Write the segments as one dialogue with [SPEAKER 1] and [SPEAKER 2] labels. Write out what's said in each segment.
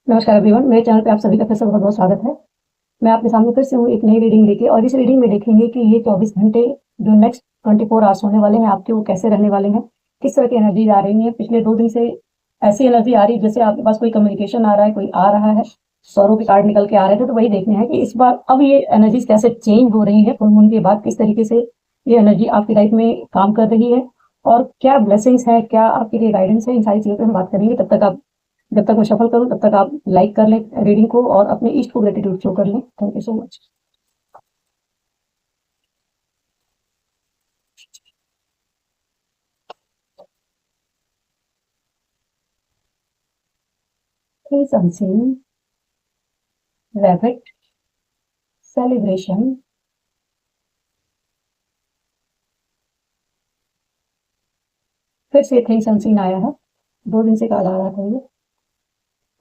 [SPEAKER 1] नमस्कार एवरीवन, मेरे चैनल पे आप सभी का फिर से बहुत-बहुत स्वागत है। मैं आपके सामने फिर से हूँ एक नई रीडिंग लेके और इस रीडिंग में देखेंगे कि ये 24 घंटे जो नेक्स्ट 24 आवर्स होने वाले हैं आपके, वो कैसे रहने वाले हैं, किस तरह की एनर्जीज आ रही हैं। पिछले 2 दिन से ऐसी एनर्जी आ रही है जैसे आपके पास कोई कम्युनिकेशन आ रहा है, कोई आ रहा है, सौरों के कार्ड निकल के आ रहे थे, तो वही देखना है कि इस बार अब ये एनर्जीज कैसे चेंज हो रही है, फुल मून के बाद किस तरीके से ये एनर्जी आपकी लाइफ में काम कर रही है और क्या ब्लेसिंग्स है, क्या आपके लिए गाइडेंस है, इन सारी चीज़ों पे हम बात करेंगे। तब तक आप जब तक मैं शफल करूँ तब तक आप लाइक कर लें रीडिंग को और अपने ईस्ट को ग्रेटिट्यूड शो कर लें। Thank you so much. Please unseen rabbit celebration. फिर से थिंग्स अनसीन आया है, 2 दिन से कार्ड आ रहा था ये।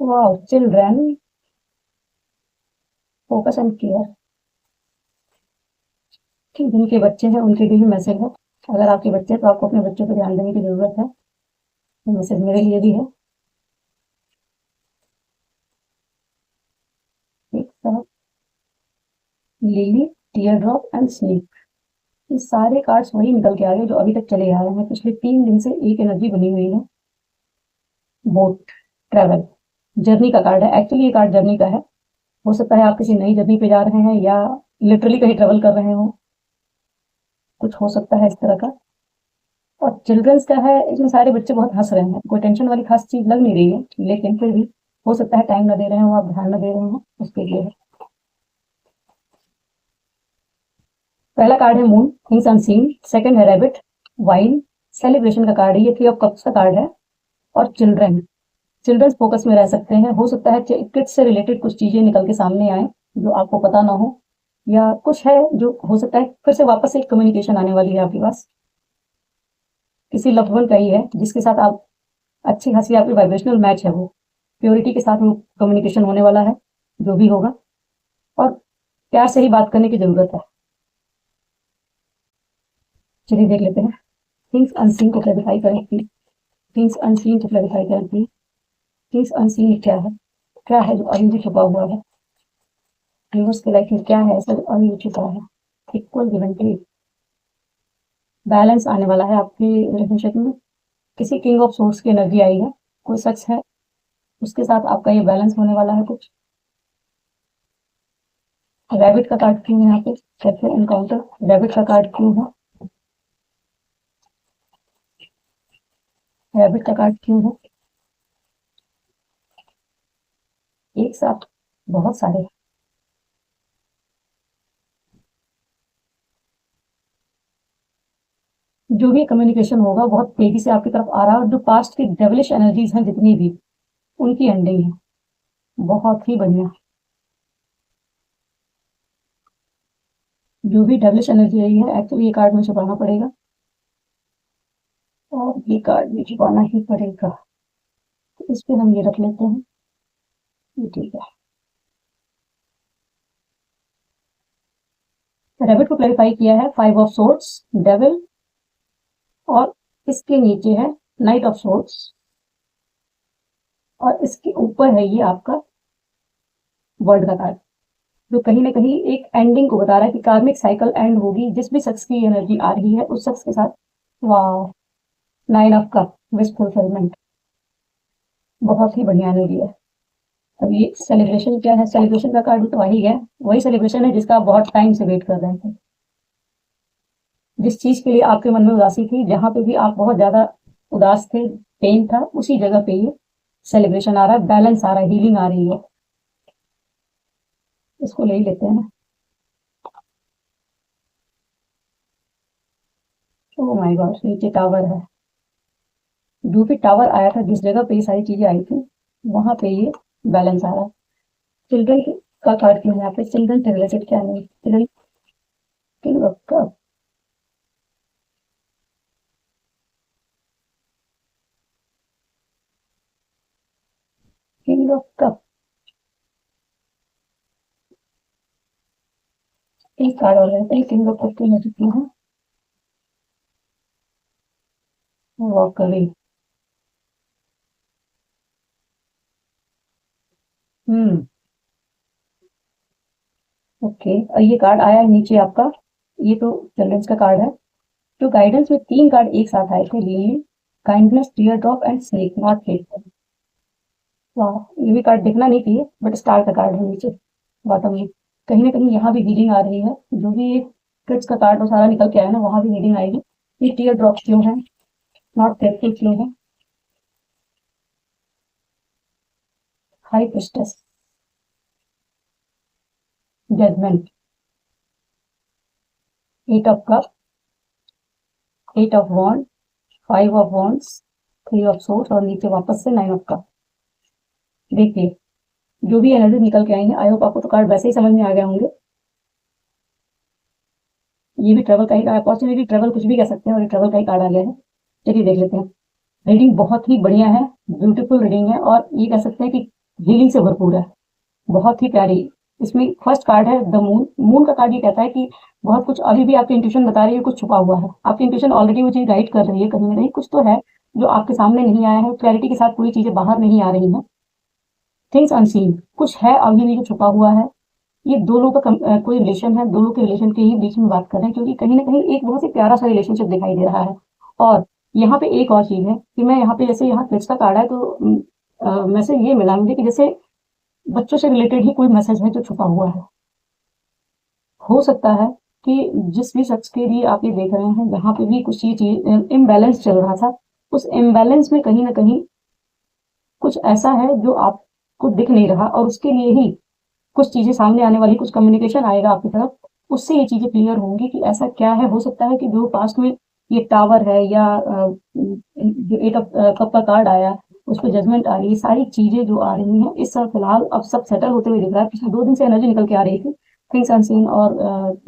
[SPEAKER 1] Wow, children focus and care. जिनके बच्चे हैं उनके लिए भी मैसेज है। अगर आपके बच्चे हैं तो आपको अपने बच्चों पर ध्यान देने की जरूरत है। ये मैसेज मेरे लिए भी है। एक तरफ lily, tier drop and snake. ये सारे कार्ड्स वही निकल के आ रहे हैं जो अभी तक चले आ रहे हैं। पिछले 3 दिन से एक एनर्जी बनी हुई है। बोट, ट्रेवल, जर्नी का कार्ड है। एक्चुअली ये कार्ड जर्नी का है। हो सकता है आप किसी नई जर्नी पे जा रहे हैं या लिटरली कहीं ट्रेवल कर रहे हो, कुछ हो सकता है इस तरह का। और चिल्ड्रंस का है, इसमें सारे बच्चे बहुत हंस रहे हैं। कोई टेंशन वाली खास चीज लग नहीं रही है, लेकिन फिर भी हो सकता है टाइम ना दे रहे हो आप, ध्यान ना दे रहे हो, उसके लिए है। पहला कार्ड है मून, थिंग्स अनसीन। सेकंड है रैबिट, वाइन, सेलिब्रेशन का कार्ड है। ये 3 ऑफ कप्स का कार्ड है। और चिल्ड्रन, चिल्ड्रंस फोकस में रह सकते हैं। हो सकता है किड्स से रिलेटेड कुछ चीजें निकल के सामने आए जो आपको पता ना हो, या कुछ है जो हो सकता है फिर से वापस से एक कम्युनिकेशन आने वाली है आपके पास। किसी लव्ड वन का ही है जिसके साथ आप अच्छी खासी आपकी वाइब्रेशनल मैच है। वो प्योरिटी के साथ वो कम्युनिकेशन होने वाला है, जो भी होगा। और प्यार से ही बात करने की जरूरत है। चलिए देख लेते हैं। थिंग्स अनसीन को क्लैरिफाई करें प्लीज। थिंग्स अनसीन को क्लैरिफाई करें प्लीज। थिंग्स अनसीन क्या है? क्या है जो अभी भी छुपा हुआ है? व्यूअर्स के लाइफ में क्या है ऐसा जो अभी भी छुपा है? Equal give and take. Balance आने वाला है आपकी रिलेशनशिप में। किसी किंग ऑफ सोर्स की एनर्जी आई है, कोई शख्स है, उसके साथ आपका ये बैलेंस होने वाला है कुछ। रैबिट का कार्ड क्यों है यहाँ पे? कहते हैं एनकाउंटर। रैबिट का कार्ड क्यों है? रैबिट का कार्ड क्यों है? एक साथ बहुत सारे। जो भी कम्युनिकेशन होगा बहुत तेजी से आपकी तरफ आ रहा है और जो पास्ट की डेविलिश एनर्जीज हैं जितनी भी, उनकी एंडिंग है। बहुत ही बढ़िया। जो भी डेविलिश एनर्जी आई है एक्चुअली ये कार्ड में छुपाना पड़ेगा, और ये कार्ड में छुपाना ही पड़ेगा। तो इस पे हम ये रख लेते हैं। ये ठीक है। रैबिट को क्लैरिफाई किया है 5 ऑफ सोर्ड्स, डेविल, और इसके नीचे है नाइट ऑफ सोर्ड्स, और इसके ऊपर है ये आपका वर्ल्ड का कार्ड, जो कहीं ना कहीं एक एंडिंग को बता रहा है कि कार्मिक साइकिल एंड होगी जिस भी शख्स की एनर्जी आ रही है उस शख्स के साथ। वाह, 9 ऑफ कप, विश फुलफिलमेंट। बहुत ही बढ़िया एनर्जी है। अब ये सेलिब्रेशन क्या है? सेलिब्रेशन का कार्ड तो वही है, वही सेलिब्रेशन है जिसका आप बहुत टाइम से वेट कर रहे थे। जिस चीज के लिए आपके मन में उदासी थी, जहां पे भी आप बहुत ज्यादा उदास थे, पेन था, उसी जगह पे ये सेलिब्रेशन आ रहा है, बैलेंस आ रहा है, हीलिंग आ रही है। इसको ले ही लेते हैं ना। ओ माय गॉड, नीचे टावर है। जो भी टावर आया था, जिस जगह पे ये सारी चीजें आई थी, वहां पे ये बैलेंस आ रहा है। चिल्ड्रन का कार्ड क्यों है यहाँ पे? चिल्ड्रन से रिलेटेड क्या नहीं? Children, king of cup, king of cup. एक कार्ड और रहते हैं किंग ऑफ कप की मदद की है। Walk away. हम्म। ओके, और ये कार्ड आया है नीचे आपका, ये तो चिल्ड्रंस का कार्ड है। तो गाइडेंस में 3 कार्ड एक साथ आए थे, lily, kindness, tier drop and snake, not faithful. वाह! ये भी कार्ड दिखना नहीं चाहिए, बट स्टार का कार्ड है नीचे, बॉटम में। कहीं न कहीं यहाँ भी हीलिंग आ रही है, जो भी ये किड्स का कार्ड वो सारा निकल के आया ना, वहाँ भी हीलिंग आएगी। ये टीयर ड्रॉप्स क्यों है, नॉट फेथफुल क्यों है, high priestess, judgement, 8 of cup, 8 of wand, 5 of wands, 3 of swords और नीचे वापस से 9 ऑफ कप। देखिए, जो भी एनर्जी निकल के आई है, आई होप आपको तो कार्ड वैसे ही समझ में आ गए होंगे। ये भी ट्रेवल का ही अपॉर्चुनिटी, ट्रेवल कुछ भी कह सकते हैं, और ये ट्रेवल का ही कार्ड आ गया है। चलिए देख लेते हैं। रीडिंग बहुत ही बढ़िया है, ब्यूटीफुल रीडिंग है, और ये कह सकते हैं कि हीलिंग से भरपूर है, बहुत ही प्यारी। इसमें फर्स्ट कार्ड है द मून। मून का कार्ड ये कहता है कि बहुत कुछ अभी भी आपकी इंट्यूशन बता रही है, कुछ छुपा हुआ है। आपकी इंट्यूशन ऑलरेडी वो चीज गाइड कर रही है, कहीं ना कहीं कुछ तो है जो आपके सामने नहीं आया है, क्लैरिटी के साथ पूरी चीजें बाहर नहीं आ रही हैं। थिंग्स अनसीन, कुछ है अभी भी जो छुपा हुआ है। ये दो लोगों का कोई रिलेशन है, दो लोग के रिलेशन के ही बीच में बात कर रहे हैं, क्योंकि कहीं ना कहीं एक बहुत ही प्यारा सा रिलेशनशिप दिखाई दे रहा है। और यहाँ पे एक और चीज है कि मैं यहाँ पे, जैसे यहाँ किड्स का कार्ड है, तो मैसेज ये मिला मुझे कि जैसे बच्चों से रिलेटेड ही कोई मैसेज है जो छुपा हुआ है। हो सकता है कि जिस भी शख्स के लिए आप ये देख रहे हैं, जहाँ पे भी कुछ ये चीज इम्बैलेंस चल रहा था, उस इम्बैलेंस में कहीं ना कहीं कुछ ऐसा है जो आपको दिख नहीं रहा, और उसके लिए ही कुछ चीजें सामने आने वाली, कुछ कम्युनिकेशन आएगा आपकी तरफ, उससे ये चीजें क्लियर होंगी कि ऐसा क्या है। हो सकता है कि जो पास्ट में ये टावर है, या जो एट ऑफ कप का कार्ड आया, उस पर जजमेंट आ रही है, सारी चीजें जो आ रही हैं इस समय फिलहाल अब सब सेटल होते हुए दिख रहा है। पिछले 2 दिन से एनर्जी निकल के आ रही थी, थिंग्स अनसीन और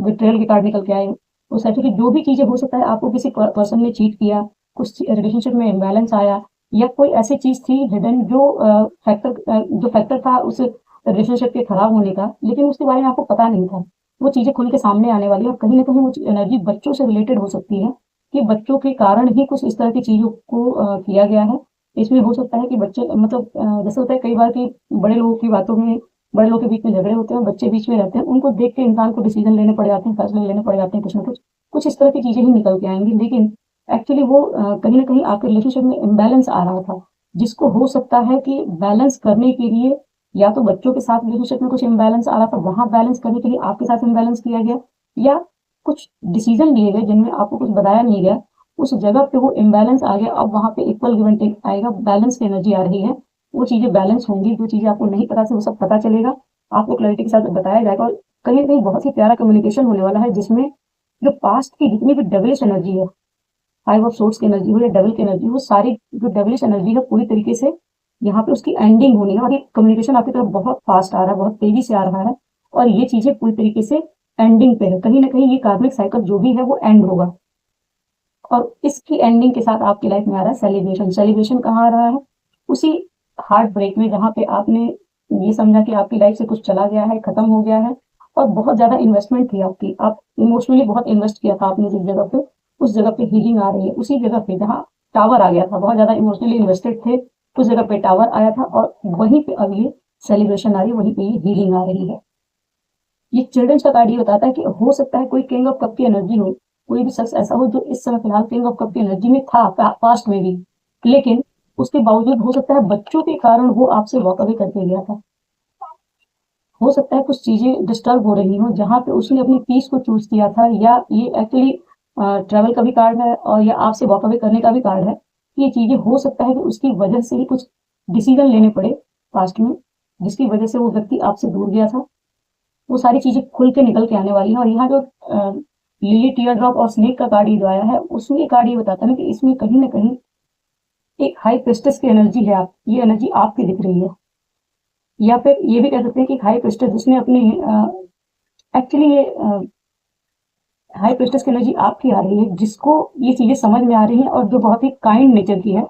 [SPEAKER 1] बिट्रेयल के कार्ड निकल के आए। उस ऐसे की जो भी चीजें, हो सकता है आपको किसी पर्सन ने चीट किया, कुछ रिलेशनशिप में इम्बैलेंस आया, या कोई ऐसी चीज थी हिडन जो फैक्टर था उस रिलेशनशिप के खराब होने का, लेकिन उसके बारे में आपको पता नहीं था। वो चीजें खुल के सामने आने वाली है, और कहीं ना कहीं वो एनर्जी बच्चों से रिलेटेड हो सकती है, कि बच्चों के कारण ही कुछ इस तरह की चीजों को किया गया है। इसमें हो सकता है कि बच्चे, मतलब जैसे होता है कई बार कि बड़े लोगों की बातों में, बड़े लोगों के बीच में झगड़े होते हैं, बच्चे बीच में रहते हैं, उनको देख के इंसान को डिसीजन लेने पड़ जाते हैं, फैसले लेने पड़ जाते हैं, कुछ ना कुछ कुछ इस तरह की चीजें ही निकल के आएंगी। लेकिन एक्चुअली वो कहीं ना कहीं आपके रिलेशनशिप में इम्बैलेंस आ रहा था, जिसको हो सकता है कि बैलेंस करने के लिए, या तो बच्चों के साथ रिलेशनशिप में कुछ इम्बैलेंस आ रहा था, वहां बैलेंस करने के लिए आपके साथ इम्बैलेंस किया गया, या कुछ डिसीजन लिए गए जिनमें आपको कुछ बताया नहीं गया, उस जगह पे वो इम्बैलेंस आ गया। अब वहां पे इक्वल गिव एंड टेक आएगा, बैलेंस की एनर्जी आ रही है। वो चीजें बैलेंस होंगी, जो चीजें आपको नहीं पता थी वो सब पता चलेगा, आपको क्लैरिटी के साथ बताया जाएगा, और कहीं ना कहीं बहुत ही प्यारा कम्युनिकेशन होने वाला है, जिसमें जो पास्ट की जितनी भी डेविलिश एनर्जी है, 5 ऑफ सोर्ड्स की एनर्जी हो या डेविल की एनर्जी, वो सारी जो डेविलिश एनर्जी है पूरी तरीके से यहाँ पे उसकी एंडिंग होनी है, और ये कम्युनिकेशन आपकी तरफ बहुत फास्ट आ रहा है, बहुत तेजी से आ रहा है, और ये चीजें पूरी तरीके से एंडिंग पे है। कहीं ना कहीं ये कार्मिक साइकिल जो भी है वो एंड होगा, और इसकी एंडिंग के साथ आपकी लाइफ में आ रहा है सेलिब्रेशन। सेलिब्रेशन कहाँ आ रहा है, उसी हार्ट ब्रेक में, जहाँ पे आपने ये समझा कि आपकी लाइफ से कुछ चला गया है, खत्म हो गया है, और बहुत ज्यादा इन्वेस्टमेंट थी आपकी, आप इमोशनली बहुत इन्वेस्ट किया था आपने जिस जगह पे, उस जगह पे हीलिंग आ रही है। उसी जगह पे जहाँ टावर आ गया था, बहुत ज्यादा इमोशनली इन्वेस्टेड थे, उस जगह पे टावर आया था, और वहीं पे अब ये सेलिब्रेशन आ रही है, वहीं पे ये हीलिंग आ रही है। ये चिल्ड्रंस का कार्ड ये बताता है कि हो सकता है कोई किंग ऑफ कप की एनर्जी हो, कोई भी शख्स ऐसा हो जो इस समय फिलहाल किंग ऑफ कप की एनर्जी में था पास्ट में भी, लेकिन उसके बावजूद हो सकता है बच्चों के कारण वो आपसे वॉक अवे करके गया था। हो सकता है कुछ चीजें डिस्टर्ब हो रही हो, जहां पे उसने अपनी पीस को चूज किया था, या ये एक्चुअली ट्रेवल का भी कार्ड है, और या आपसे वॉक अवे करने का भी कार्ड है। ये चीजें हो सकता है कि उसकी वजह से ही कुछ डिसीजन लेने पड़े पास्ट में, जिसकी वजह से वो व्यक्ति आपसे दूर गया था। वो सारी चीजें खुल के निकल के आने वाली हैं। और यहाँ जो लिली, टीयर ड्रॉप और स्नेक का कार्ड ये जो आया है, उसमें कार्ड ये बताता है ना कि इसमें कहीं ना कहीं एक हाई प्रेस्टिस की एनर्जी है, आप ये एनर्जी आपकी दिख रही है, या फिर ये भी कह सकते हैं कि हाई प्रेस्टिस जिसने अपने, एक्चुअली ये हाई प्रेस्टिस की एनर्जी आपकी आ रही है, जिसको ये चीजें समझ में आ रही हैं, और जो बहुत ही काइंड नेचर की है,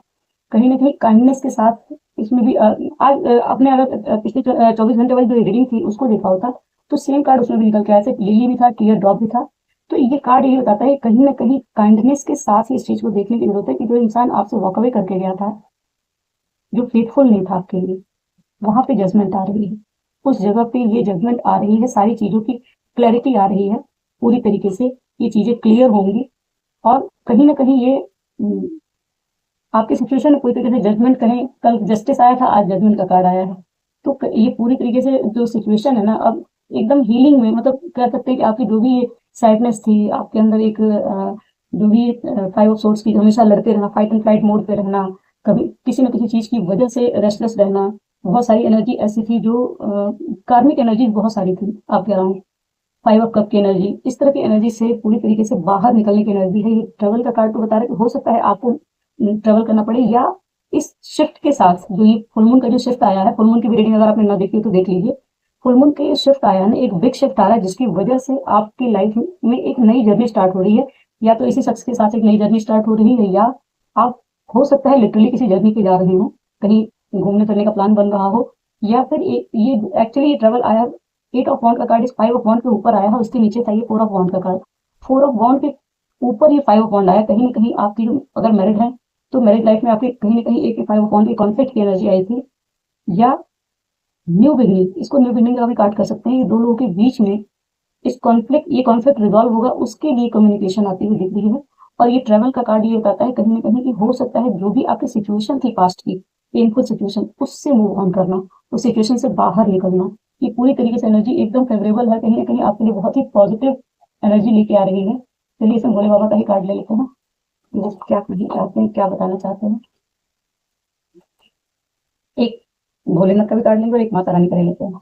[SPEAKER 1] कहीं ना कहीं काइंडनेस के साथ इसमें भी आज आपने अगर पिछले 24 घंटे वाली जो रीडिंग थी उसको देखा होता, तो सेम कार्ड उसमें भी निकल के आया था, लिली भी था, टीयर ड्रॉप भी था। तो ये कार्ड ये बताता है कहीं ना कहीं काइंडनेस के साथ ही इस चीज को देखने की जरूरत है, कि जो इंसान आपसे वॉक अवे करके गया था, जो फेथफुल नहीं था आपके लिए, वहां पे जजमेंट आ रही है, उस जगह पे ये जजमेंट आ रही है, सारी चीजों की क्लैरिटी आ रही है, पूरी तरीके से ये चीजें क्लियर होंगी। और कहीं ना कहीं ये आपकी सिचुएशन में पूरी तरीके से जजमेंट करें, कल जस्टिस आया था, आज जजमेंट का कार्ड आया है, तो ये पूरी तरीके से जो सिचुएशन है ना, अब एकदम हीलिंग में, मतलब कह सकते हैं कि आपकी जो भी सैडनेस थी आपके अंदर, एक जो भी 5 ऑफ सोर्ड्स की हमेशा लड़ते रहना, फाइट एंड फ्लाइट मोड पे रहना, कभी किसी न किसी चीज की वजह से रेस्टलेस रहना, बहुत सारी एनर्जी ऐसी थी जो कार्मिक एनर्जी बहुत सारी थी आपके अराउंड, 5 ऑफ कप की एनर्जी, इस तरह की एनर्जी से पूरी तरीके से बाहर निकलने की एनर्जी है। ये ट्रेवल का कार्ड तो बता रहे कि हो सकता है आपको ट्रेवल करना पड़े, या इस शिफ्ट के साथ जो ये फुल मून का जो शिफ्ट आया है, फुल मून की भी रीडिंग अगर आपने ना देखी हो तो देख लीजिए, फुल मून के शिफ्ट आया है ना, एक बिग शिफ्ट आ रहा है जिसकी वजह से आपकी लाइफ में एक नई जर्नी स्टार्ट हो रही है, या तो इसी शख्स के साथ एक नई जर्नी स्टार्ट हो रही है, या आप हो सकता है लिटरली किसी जर्नी पे जा रहे हो, कहीं घूमने फिरने का प्लान बन रहा हो, या फिर ये एक्चुअली ये ट्रेवल आया 8 ऑफ वॉन्ड का कार्ड इस 5 ऑफ वॉन्ड के ऊपर आया है, उसके नीचे था ये 4 ऑफ वॉन्ड का कार्ड, 4 ऑफ वॉन्ड के ऊपर ये 5 ऑफ वॉन्ड आया, कहीं ना कहीं आपकी जो अगर मैरिड है तो मैरिज लाइफ में आपके कहीं ना कहीं एक 5 ऑफ वॉन्ड की कॉन्फ्लिक्ट की एनर्जी आई थी, या न्यू बिगनिंग, इसको न्यू बिगनिंग का भी कार्ड कर सकते हैं, ये दो लोगों के बीच में ये कॉन्फ्लिक्ट रिजॉल्व होगा, उसके लिए कम्युनिकेशन आती हुई दिख रही है। और ये ट्रेवल का कार्ड ये बताता है कहीं ना कहीं कि हो सकता है जो भी आपकी सिचुएशन थी पास्ट की पेनफुल सिचुएशन, उससे मूव ऑन करना, उस सिचुएशन से बाहर निकलना, ये पूरी तरीके से एनर्जी एकदम फेवरेबल है, कहीं ना कहीं आपके लिए बहुत ही पॉजिटिव एनर्जी लेके आ रही है। चलिए इसमें भोले बाबा का ही कार्ड ले लेते हैं, वो क्या कहना चाहते हैं, क्या बताना चाहते हैं। एक भोलेनाथ का भी कार्ड लेंगे और एक माता रानी का ले लेते हैं।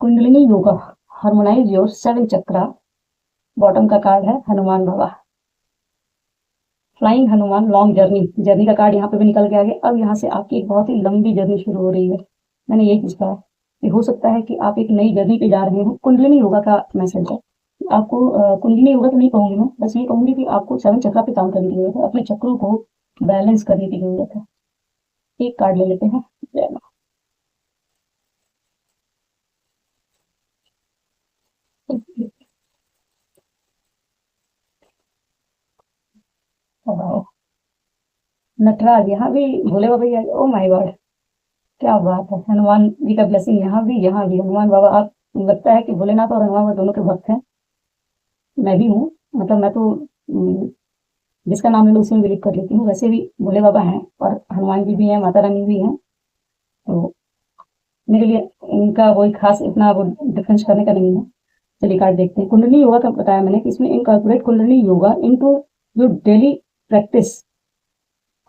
[SPEAKER 1] Kundalini yoga, harmonise your 7 chakra, bottom का कार्ड है Hanuman Baba, flying Hanuman, long journey, journey का कार्ड यहाँ पे भी निकल के आ गया। अब यहाँ से आपकी एक बहुत ही लंबी जर्नी शुरू हो रही है, मैंने ये पूछा है कि हो सकता है कि आप एक नई जर्नी पे जा रहे हो, कुंडलिनी योगा का मैसेज है। आपको कुंडलिनी योगा तो नहीं कहूंगी मैं, बस ये कहूंगी कि आपको 7 चक्रा पे काम करने की जरूरत है, अपने चक्रों को बैलेंस करने की जरूरत है। एक कार्ड ले लेते हैं, जय मां। नटराज, यहाँ भी भोले बाबा ही, ओ माय गॉड, क्या बात है, हनुमान जी का ब्लेसिंग यहाँ भी हनुमान बाबा, आप लगता है कि भोलेनाथ और हनुमान बाबा दोनों के भक्त हैं। मैं भी हूँ, मतलब मैं तो जिसका नाम ले लो उसी में बिलीव कर लेती हूँ, वैसे भी भोले बाबा हैं और हनुमान जी भी हैं, माता रानी भी हैं, तो मेरे लिए इनका कोई खास इतना वो डिफरेंस करने का नहीं है। चलिए कार्ड देखते हैं। कुंडली योगा का बताया मैंने कि इसमें इनकॉर्पोरेट कुंडली yoga into your daily practice,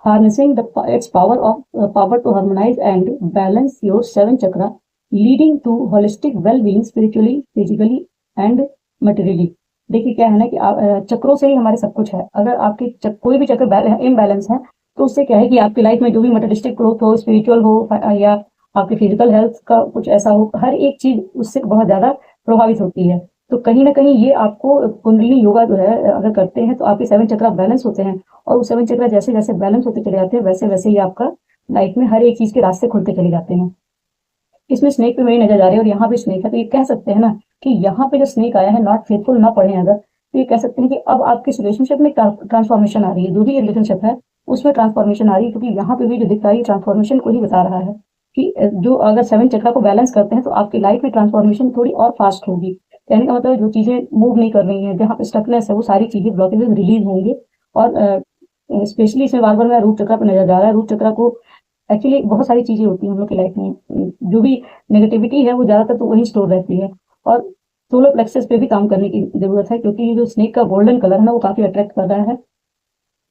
[SPEAKER 1] harnessing its power to harmonize and balance your 7 chakra, leading to holistic well-being spiritually, physically and materially। देखिए क्या है ना कि चक्रों से ही हमारे सब कुछ है, अगर आपके कोई भी चक्र इम्बैलेंस है तो उससे क्या है कि आपकी लाइफ में जो भी मटेरियलिस्टिक ग्रोथ हो, स्पिरिचुअल हो, या आपके फिजिकल हेल्थ का कुछ ऐसा हो, हर एक चीज उससे बहुत ज्यादा प्रभावित होती है। तो कहीं ना कहीं ये आपको कुंडली योगा जो है अगर करते हैं तो आपके 7 चक्रा बैलेंस होते हैं, और वो 7 चक्रा जैसे जैसे बैलेंस होते चले जाते हैं वैसे वैसे ही आपका लाइफ में हर एक चीज के रास्ते खुलते चले जाते हैं। इसमें स्नेक पे मेरी नजर आ रही है और यहाँ पे स्नेक है, तो ये कह सकते हैं ना कि यहाँ पे जो स्नेक आया है, नॉट फेथफुल ना पढ़े अगर, तो ये कह सकते हैं कि अब आपके रिलेशनशिप में ट्रांसफॉर्मेशन आ रही है, जो भी रिलेशनशिप है उसमें ट्रांसफॉर्मेशन आ रही है, क्योंकि यहाँ पे भी जो दिख रहा है ट्रांसफॉर्मेशन को ही बता रहा है कि जो अगर 7 चक्रा को बैलेंस करते हैं तो आपकी लाइफ में ट्रांसफॉर्मेशन थोड़ी और फास्ट होगी। कहने का मतलब जो चीजें मूव नहीं कर रही हैं, जहाँ पे स्टकनेस है, वो सारी चीजें ब्लॉकेजेस रिलीज होंगे। और स्पेशली इसमें बार बार मेरा रूट चक्रा पर नजर जा रहा है। रूट चक्रा को एक्चुअली बहुत सारी चीजें होती हैं हम लोग की लाइफ में, जो भी नेगेटिविटी है वो ज्यादातर तो वही स्टोर रहती है, और सोलर प्लेक्सस पे भी काम करने की जरूरत है, क्योंकि जो स्नेक का गोल्डन कलर है ना वो काफी अट्रैक्ट कर रहा है।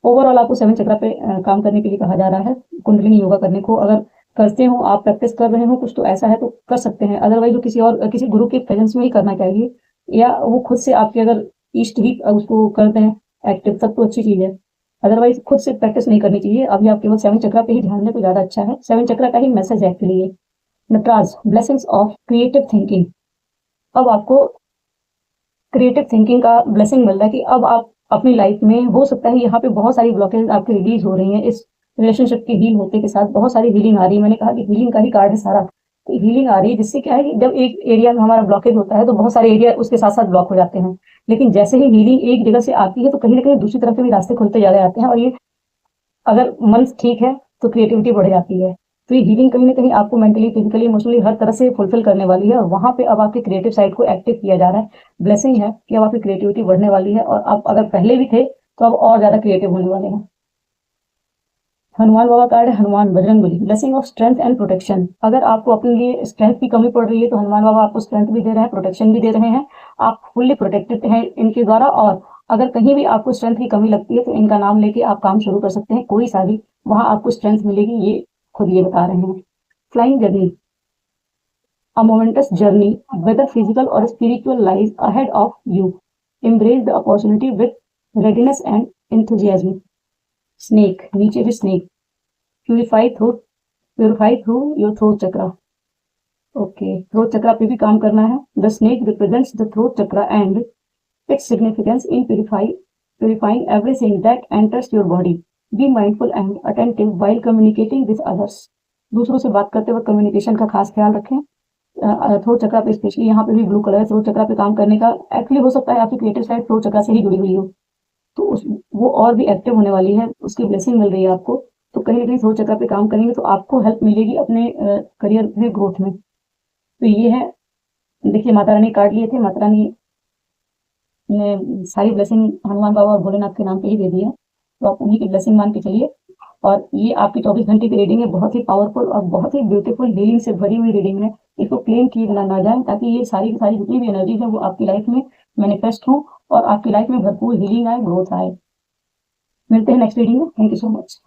[SPEAKER 1] ओवरऑल आपको 7 चक्रा पे काम करने के लिए कहा जा रहा है, कुंडलिनी योगा करने को अगर करते हो, आप प्रैक्टिस कर रहे हो कुछ तो ऐसा है तो कर सकते हैं, अदरवाइज किसी गुरु के प्रेजेंस में ही करना चाहिए, या वो खुद से आपके अगर ईस्ट ही उसको करते हैं एक्टिव तब तो अच्छी चीज है, अदरवाइज खुद से प्रैक्टिस नहीं करनी चाहिए। अभी आप केवल 7 चक्रा पे ही ध्यान दें तो ज्यादा अच्छा है, 7 चक्रा का ही मैसेज है एक्चुअली ये। Nataraj, blessings of creative thinking, अब आपको क्रिएटिव थिंकिंग का ब्लेसिंग मिल रहा है कि अब आप अपनी लाइफ में, हो सकता है यहाँ पे बहुत सारी ब्लॉकेज आपकी रिलीज हो रही हैं, इस रिलेशनशिप के हील होते के साथ बहुत सारी हीलिंग आ रही है। मैंने कहा कि हीलिंग का ही कार्ड है सारा, तो हीलिंग आ रही है, जिससे क्या है कि जब एक एरिया में हमारा ब्लॉकेज होता है तो बहुत सारे एरिया उसके साथ साथ ब्लॉक हो जाते हैं, लेकिन जैसे ही हीलिंग एक जगह से आती है तो कहीं ना कहीं दूसरी तरफ के भी रास्ते खुलते चले जाते हैं, और ये अगर मन ठीक है तो क्रिएटिविटी बढ़ जाती है। तो ये हीलिंग कहीं ना कहीं आपको मेंटली, फिजिकली, इमोशनली हर तरह से फुलफिल करने वाली है, और वहां पे अब आपके क्रिएटिव साइड को एक्टिव किया जा रहा है। ब्लेसिंग है कि अब आपकी क्रिएटिविटी बढ़ने वाली है, और आप अगर पहले भी थे तो अब और ज्यादा क्रिएटिव होने वाले हैं। हनुमान बाबा कार्ड है, Hanuman Bajrangbali, blessing of strength and protection. अगर आपको अपने लिए स्ट्रेंथ की कमी पड़ रही है तो हनुमान बाबा आपको स्ट्रेंथ भी दे रहे हैं, प्रोटेक्शन भी दे रहे हैं। आप फुल्ली प्रोटेक्टेड हैं इनके द्वारा, और अगर कहीं भी आपको स्ट्रेंथ की कमी लगती है तो इनका नाम लेके आप काम शुरू कर सकते हैं, कोई सा भी, वहां आपको स्ट्रेंथ मिलेगी, ये खुद ये बता रहे हैं। Flying journey, a momentous journey, whether physical or spiritual, lies ahead of you. Embrace the opportunity with readiness and enthusiasm. Snake, नीचे भी snake, purify through your throat chakra. Okay, throat chakra पे भी काम करना है. The snake represents the throat chakra and its significance in purifying everything that enters your body. Be mindful and attentive while communicating with others. दूसरों से बात करते वक्त कम्युनिकेशन का खास ख्याल रखें। थ्रोट चक्रा पे स्पेशली यहाँ पे भी ब्लू कलर है, थ्रोट चक्रा पे काम करने का एक्चुअली हो सकता है आपकी क्रिएटिव साइड थ्रोट चक्रा से ही जुड़ी हुई हो, तो वो और भी एक्टिव होने वाली है, उसकी ब्लेसिंग मिल रही है आपको। तो कहीं ना कहीं थ्रोट चक्रा पे काम करेंगे तो आपको हेल्प मिलेगी अपने करियर में, ग्रोथ में। तो ये है, देखिए माता रानी कार्ड लिए थे, माता रानी ने सारी ब्लेसिंग हनुमान बाबा और भोलेनाथ के नाम पे ही दे दी है, तो आप उन्हीं की ब्लेसिंग मान के चलिए। और ये आपकी 24 घंटे की रीडिंग है, बहुत ही पावरफुल और बहुत ही ब्यूटीफुल हीलिंग से भरी हुई रीडिंग है। इसको क्लेम किए बिना ना जाए, ताकि ये सारी की सारी जितनी भी एनर्जी है वो आपकी लाइफ में मैनिफेस्ट हो और आपकी लाइफ में भरपूर हीलिंग आए, ग्रोथ आए। मिलते हैं नेक्स्ट रीडिंग में। Thank you so much.